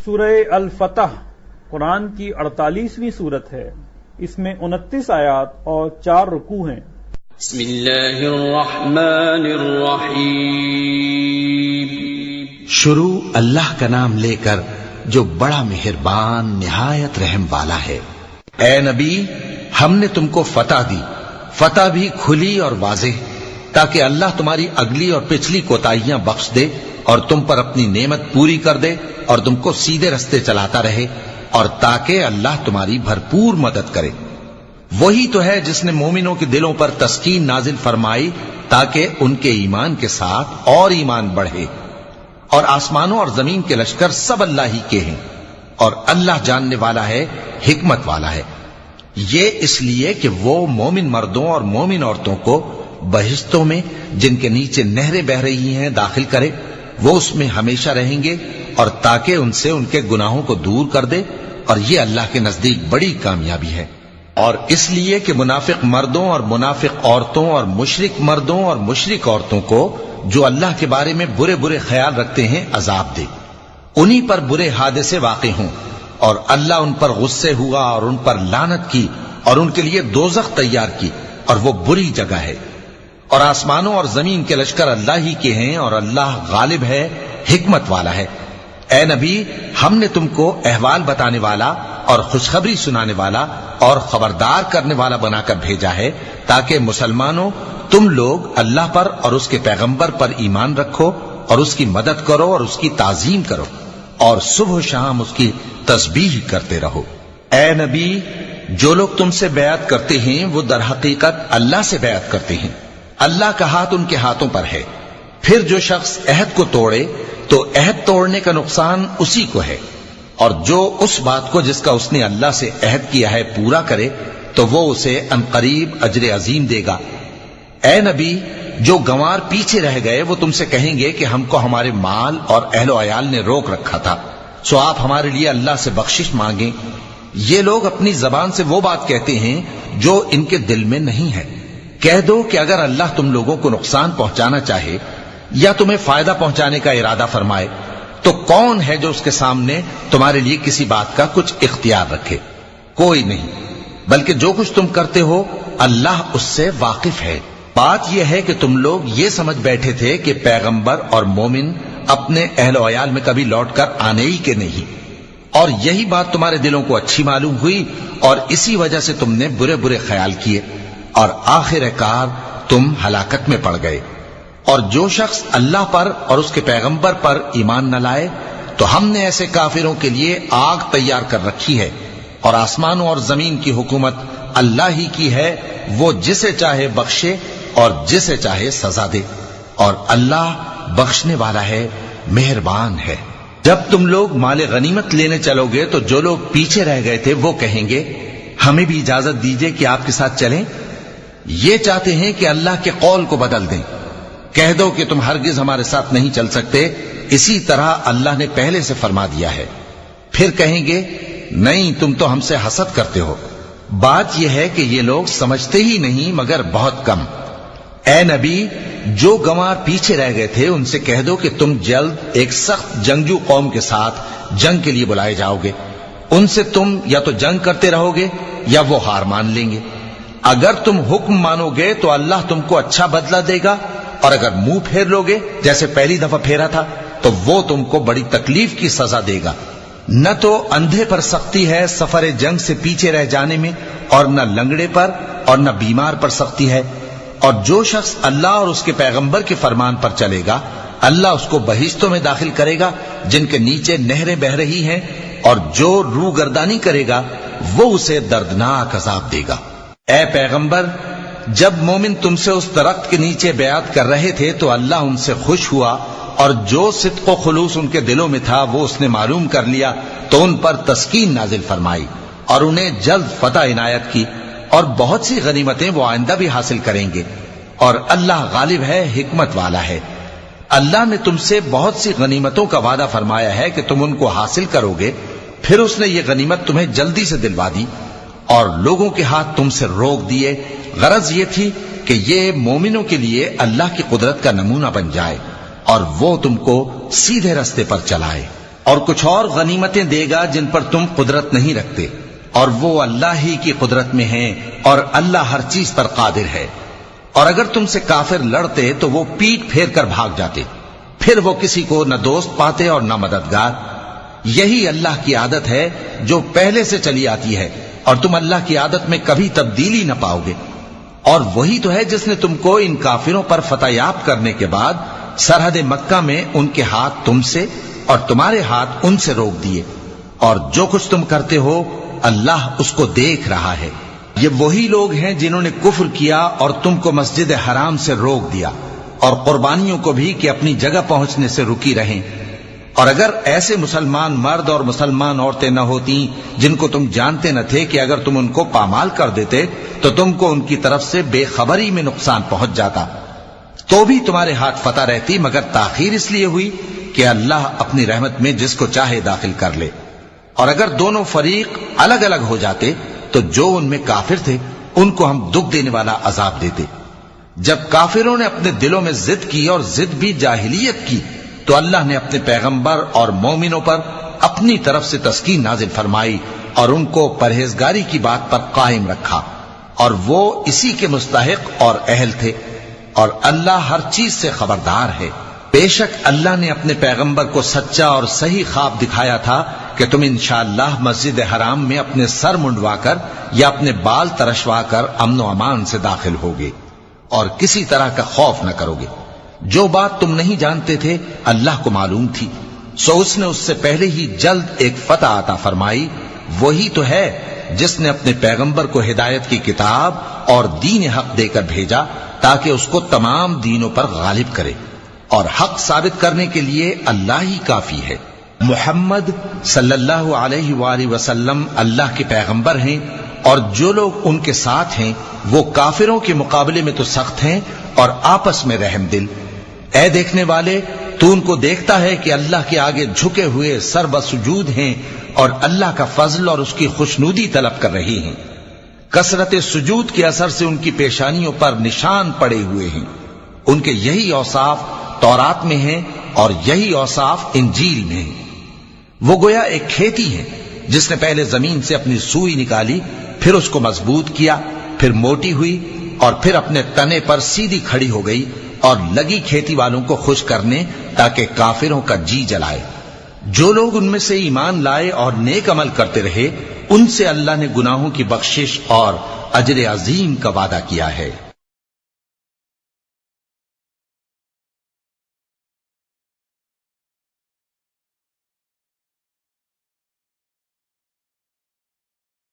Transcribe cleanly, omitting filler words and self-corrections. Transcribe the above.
سورہ الفتح قرآن کی 48ویں صورت ہے۔ اس میں 29 آیات اور 4 رکوع ہیں۔ بسم اللہ الرحمن الرحیم۔ شروع اللہ کا نام لے کر جو بڑا مہربان نہایت رحم والا ہے۔ اے نبی، ہم نے تم کو فتح دی، فتح بھی کھلی اور واضح، تاکہ اللہ تمہاری اگلی اور پچھلی کوتاہیاں بخش دے اور تم پر اپنی نعمت پوری کر دے اور تم کو سیدھے رستے چلاتا رہے، اور تاکہ اللہ تمہاری بھرپور مدد کرے۔ وہی تو ہے جس نے مومنوں کے دلوں پر تسکین نازل فرمائی تاکہ ان کے ایمان کے ساتھ اور ایمان بڑھے، اور آسمانوں اور زمین کے لشکر سب اللہ ہی کے ہیں، اور اللہ جاننے والا ہے، حکمت والا ہے۔ یہ اس لیے کہ وہ مومن مردوں اور مومن عورتوں کو بہشتوں میں جن کے نیچے نہریں بہ رہی ہیں داخل کرے، وہ اس میں ہمیشہ رہیں گے، اور تاکہ ان سے ان کے گناہوں کو دور کر دے، اور یہ اللہ کے نزدیک بڑی کامیابی ہے۔ اور اس لیے کہ منافق مردوں اور منافق عورتوں اور مشرک مردوں اور مشرک عورتوں کو جو اللہ کے بارے میں برے برے خیال رکھتے ہیں عذاب دے، انہی پر برے حادثے واقع ہوں، اور اللہ ان پر غصے ہوا اور ان پر لعنت کی اور ان کے لیے دوزخ تیار کی، اور وہ بری جگہ ہے۔ اور آسمانوں اور زمین کے لشکر اللہ ہی کے ہیں، اور اللہ غالب ہے، حکمت والا ہے۔ اے نبی، ہم نے تم کو احوال بتانے والا اور خوشخبری سنانے والا اور خبردار کرنے والا بنا کر بھیجا ہے، تاکہ مسلمانوں تم لوگ اللہ پر اور اس کے پیغمبر پر ایمان رکھو اور اس کی مدد کرو اور اس کی تعظیم کرو، اور صبح و شام اس کی تسبیح کرتے رہو۔ اے نبی، جو لوگ تم سے بیعت کرتے ہیں وہ در حقیقت اللہ سے بیعت کرتے ہیں، اللہ کا ہاتھ ان کے ہاتھوں پر ہے۔ پھر جو شخص عہد کو توڑے تو عہد توڑنے کا نقصان اسی کو ہے، اور جو اس بات کو جس کا اس نے اللہ سے عہد کیا ہے پورا کرے تو وہ اسے عنقریب اجر عظیم دے گا۔ اے نبی، جو گنوار پیچھے رہ گئے وہ تم سے کہیں گے کہ ہم کو ہمارے مال اور اہل و عیال نے روک رکھا تھا، سو آپ ہمارے لیے اللہ سے بخشش مانگیں۔ یہ لوگ اپنی زبان سے وہ بات کہتے ہیں جو ان کے دل میں نہیں ہے۔ کہہ دو کہ اگر اللہ تم لوگوں کو نقصان پہنچانا چاہے یا تمہیں فائدہ پہنچانے کا ارادہ فرمائے تو کون ہے جو اس کے سامنے تمہارے لیے کسی بات کا کچھ اختیار رکھے؟ کوئی نہیں، بلکہ جو کچھ تم کرتے ہو اللہ اس سے واقف ہے۔ بات یہ ہے کہ تم لوگ یہ سمجھ بیٹھے تھے کہ پیغمبر اور مومن اپنے اہل و عیال میں کبھی لوٹ کر آنے ہی کے نہیں، اور یہی بات تمہارے دلوں کو اچھی معلوم ہوئی اور اسی وجہ سے تم نے برے برے خیال کیے، اور آخر کار تم ہلاکت میں پڑ گئے۔ اور جو شخص اللہ پر اور اس کے پیغمبر پر ایمان نہ لائے تو ہم نے ایسے کافروں کے لیے آگ تیار کر رکھی ہے، اور آسمانوں اور زمین کی حکومت اللہ ہی کی ہے، وہ جسے چاہے بخشے اور جسے چاہے سزا دے، اور اللہ بخشنے والا ہے، مہربان ہے۔ جب تم لوگ مال غنیمت لینے چلو گے تو جو لوگ پیچھے رہ گئے تھے وہ کہیں گے ہمیں بھی اجازت دیجیے کہ آپ کے ساتھ چلیں۔ یہ چاہتے ہیں کہ اللہ کے قول کو بدل دیں۔ کہہ دو کہ تم ہرگز ہمارے ساتھ نہیں چل سکتے، اسی طرح اللہ نے پہلے سے فرما دیا ہے۔ پھر کہیں گے نہیں، تم تو ہم سے حسد کرتے ہو۔ بات یہ ہے کہ یہ لوگ سمجھتے ہی نہیں مگر بہت کم۔ اے نبی، جو گنوار پیچھے رہ گئے تھے ان سے کہہ دو کہ تم جلد ایک سخت جنگجو قوم کے ساتھ جنگ کے لیے بلائے جاؤ گے، ان سے تم یا تو جنگ کرتے رہو گے یا وہ ہار مان لیں گے۔ اگر تم حکم مانو گے تو اللہ تم کو اچھا بدلہ دے گا، اور اگر منہ پھیر لو گے جیسے پہلی دفعہ پھیرا تھا تو وہ تم کو بڑی تکلیف کی سزا دے گا۔ نہ تو اندھے پر سختی ہے سفر جنگ سے پیچھے رہ جانے میں، اور نہ لنگڑے پر اور نہ بیمار پر سختی ہے۔ اور جو شخص اللہ اور اس کے پیغمبر کے فرمان پر چلے گا اللہ اس کو بہشتوں میں داخل کرے گا جن کے نیچے نہریں بہ رہی ہیں، اور جو روگردانی کرے گا وہ اسے دردناک عذاب دے گا۔ اے پیغمبر، جب مومن تم سے اس درخت کے نیچے بیعت کر رہے تھے تو اللہ ان سے خوش ہوا، اور جو صدق و خلوص ان کے دلوں میں تھا وہ اس نے معلوم کر لیا تو ان پر تسکین نازل فرمائی اور انہیں جلد فتح عنایت کی، اور بہت سی غنیمتیں وہ آئندہ بھی حاصل کریں گے، اور اللہ غالب ہے، حکمت والا ہے۔ اللہ نے تم سے بہت سی غنیمتوں کا وعدہ فرمایا ہے کہ تم ان کو حاصل کرو گے، پھر اس نے یہ غنیمت تمہیں جلدی سے دلوا دی اور لوگوں کے ہاتھ تم سے روک دیے۔ غرض یہ تھی کہ یہ مومنوں کے لیے اللہ کی قدرت کا نمونہ بن جائے اور وہ تم کو سیدھے رستے پر چلائے۔ اور کچھ اور غنیمتیں دے گا جن پر تم قدرت نہیں رکھتے، اور وہ اللہ ہی کی قدرت میں ہیں، اور اللہ ہر چیز پر قادر ہے۔ اور اگر تم سے کافر لڑتے تو وہ پیٹ پھیر کر بھاگ جاتے، پھر وہ کسی کو نہ دوست پاتے اور نہ مددگار۔ یہی اللہ کی عادت ہے جو پہلے سے چلی آتی ہے، اور تم اللہ کی عادت میں کبھی تبدیلی نہ پاؤ گے۔ اور وہی تو ہے جس نے تم کو ان کافروں پر فتح یاب کرنے کے بعد سرحد مکہ میں ان کے ہاتھ تم سے اور تمہارے ہاتھ ان سے روک دیے، اور جو کچھ تم کرتے ہو اللہ اس کو دیکھ رہا ہے۔ یہ وہی لوگ ہیں جنہوں نے کفر کیا اور تم کو مسجد حرام سے روک دیا، اور قربانیوں کو بھی کہ اپنی جگہ پہنچنے سے رکی رہیں۔ اور اگر ایسے مسلمان مرد اور مسلمان عورتیں نہ ہوتی جن کو تم جانتے نہ تھے کہ اگر تم ان کو پامال کر دیتے تو تم کو ان کی طرف سے بے خبری میں نقصان پہنچ جاتا، تو بھی تمہارے ہاتھ فتح رہتی، مگر تاخیر اس لیے ہوئی کہ اللہ اپنی رحمت میں جس کو چاہے داخل کر لے۔ اور اگر دونوں فریق الگ الگ ہو جاتے تو جو ان میں کافر تھے ان کو ہم دکھ دینے والا عذاب دیتے۔ جب کافروں نے اپنے دلوں میں ضد کی، اور ضد بھی جاہلیت کی، تو اللہ نے اپنے پیغمبر اور مومنوں پر اپنی طرف سے تسکین نازل فرمائی اور ان کو پرہیزگاری کی بات پر قائم رکھا، اور وہ اسی کے مستحق اور اہل تھے، اور اللہ ہر چیز سے خبردار ہے۔ بے شک اللہ نے اپنے پیغمبر کو سچا اور صحیح خواب دکھایا تھا کہ تم انشاءاللہ مسجد حرام میں اپنے سر منڈوا کر یا اپنے بال ترشوا کر امن و امان سے داخل ہوگے، اور کسی طرح کا خوف نہ کرو گے۔ جو بات تم نہیں جانتے تھے اللہ کو معلوم تھی، سو اس نے اس سے پہلے ہی جلد ایک فتح عطا فرمائی۔ وہی تو ہے جس نے اپنے پیغمبر کو ہدایت کی کتاب اور دین حق دے کر بھیجا تاکہ اس کو تمام دینوں پر غالب کرے، اور حق ثابت کرنے کے لیے اللہ ہی کافی ہے۔ محمد صلی اللہ علیہ وآلہ وسلم اللہ کے پیغمبر ہیں، اور جو لوگ ان کے ساتھ ہیں وہ کافروں کے مقابلے میں تو سخت ہیں اور آپس میں رحم دل۔ اے دیکھنے والے، تو ان کو دیکھتا ہے کہ اللہ کے آگے جھکے ہوئے سر بسجود ہیں اور اللہ کا فضل اور اس کی خوشنودی طلب کر رہی ہیں۔ کثرت سجود کے اثر سے ان کی پیشانیوں پر نشان پڑے ہوئے ہیں۔ ان کے یہی اوصاف تورات میں ہیں اور یہی اوصاف انجیل میں ہیں۔ وہ گویا ایک کھیتی ہے جس نے پہلے زمین سے اپنی سوئی نکالی، پھر اس کو مضبوط کیا، پھر موٹی ہوئی، اور پھر اپنے تنے پر سیدھی کھڑی ہو گئی، اور لگی کھیتی والوں کو خوش کرنے تاکہ کافروں کا جی جلائے۔ جو لوگ ان میں سے ایمان لائے اور نیک عمل کرتے رہے ان سے اللہ نے گناہوں کی بخشش اور اجر عظیم کا وعدہ کیا ہے۔